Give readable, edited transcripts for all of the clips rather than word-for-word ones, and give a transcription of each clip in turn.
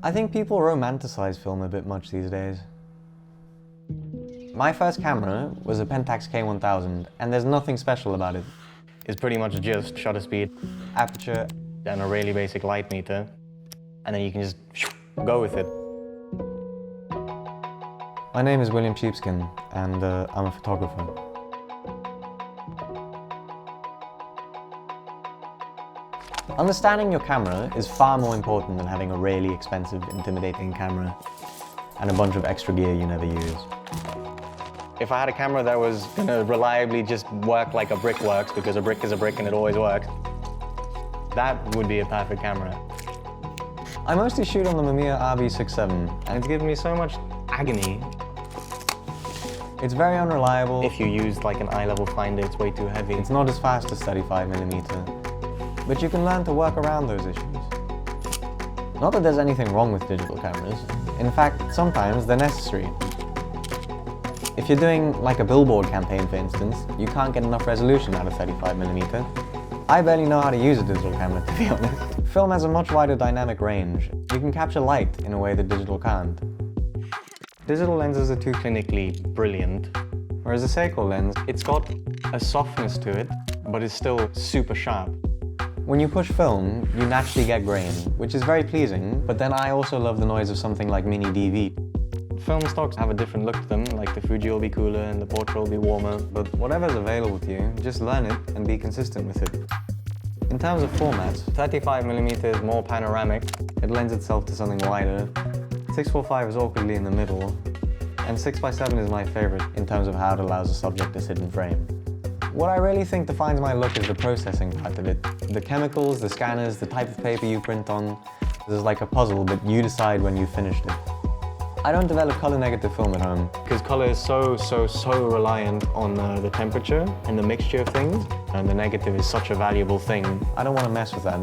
I think people romanticize film a bit much these days. My first camera was a Pentax K1000, and there's nothing special about it. It's pretty much just shutter speed, Aperture, and a really basic light meter, and then you can just go with it. My name is William Sheepskin, and I'm a photographer. Understanding your camera is far more important than having a really expensive, intimidating camera and a bunch of extra gear you never use. If I had a camera that was gonna reliably just work like a brick works, because a brick is a brick and it always works, that would be a perfect camera. I mostly shoot on the Mamiya RB67, And it's given me so much agony. it's very unreliable. If you use like an eye-level finder, it's way too heavy. It's not as fast as 35mm, but you can learn to work around those issues. Not that there's anything wrong with digital cameras. In fact, sometimes they're necessary. If you're doing like a billboard campaign, for instance, you can't get enough resolution out of 35mm. I barely know how to use a digital camera, to be honest. Film has a much wider dynamic range. You can capture light in a way that digital can't. Digital lenses are too clinically brilliant, Whereas a Seiko lens, it's got a softness to it, but it's still super sharp. when you push film, you naturally get grain, which is very pleasing, but then I also love the noise of something like Mini DV. Film stocks have a different look to them, like the Fuji will be cooler and the Portra will be warmer. But whatever's available to you, just learn it and be consistent with it. In terms of formats, 35mm is more panoramic. it lends itself to something wider. 645 is awkwardly in the middle, and 6x7 is my favorite in terms of how it allows a subject to sit in frame. What I really think defines my look is the processing part of it. The chemicals, the scanners, the type of paper you print on. This is like a puzzle, but you decide when you've finished it. I don't develop color negative film at home. Because color is so reliant on the temperature and the mixture of things, and the negative is such a valuable thing. I don't want to mess with that.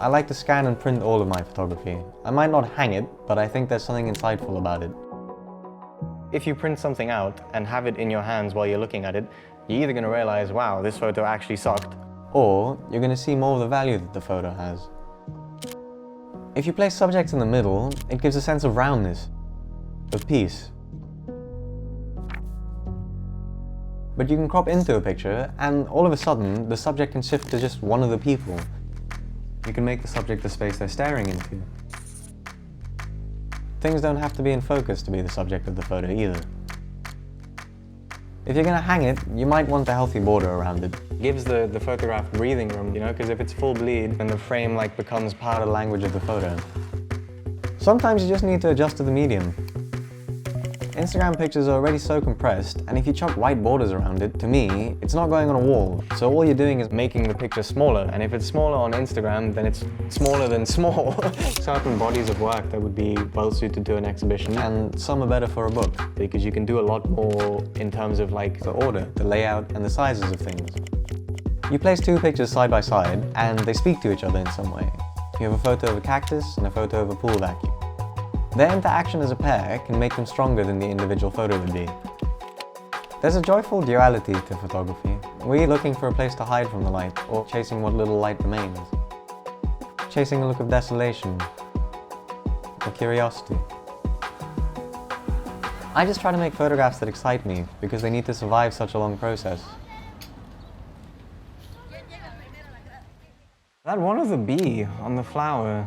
I like to scan and print all of my photography. I might not hang it, but I think there's something insightful about it. If you print something out and have it in your hands while you're looking at it, you're either going to realize, wow, this photo actually sucked. Or you're going to see more of the value that the photo has. If you place subjects in the middle, it gives a sense of roundness, of peace. But you can crop into a picture, and all of a sudden, the subject can shift to just one of the people. You can make the subject the space they're staring into. Things don't have to be in focus to be the subject of the photo either. If you're going to hang it, you might want a healthy border around it. It gives the photograph breathing room, you know, because if it's full bleed, then the frame like becomes Part of the language of the photo. Sometimes you just need to adjust to the medium. Instagram pictures are already so compressed, and if you chuck white borders around it, to me, it's not going on a wall. So all you're doing is making the picture smaller, and if it's smaller on Instagram, then it's smaller than small. Certain bodies of work that would be well suited to an exhibition, and some are better for a book. because you can do a lot more in terms of like The order, the layout, and the sizes of things. You place two pictures side by side, and they speak to each other in some way. You have a photo of a cactus and a photo of a pool vacuum. Their interaction as a pair can make them stronger than the individual photo would be. There's a joyful duality to photography. We're either looking for a place to hide from the light, or chasing what little light remains. Chasing a look of desolation, or curiosity. I just try to make photographs that excite me, because they need to survive such a long process. that one of the bee on the flower.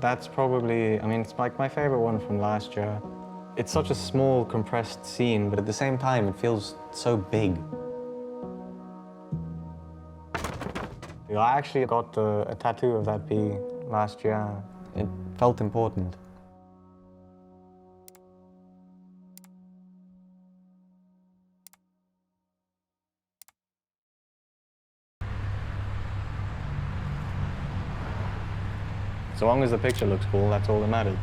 That's probably, I mean, it's like my favorite one from last year. It's such a small, compressed scene, But at the same time, it feels so big. I actually got a tattoo of that bee last year. It felt important. So long as the picture looks cool, that's all that matters.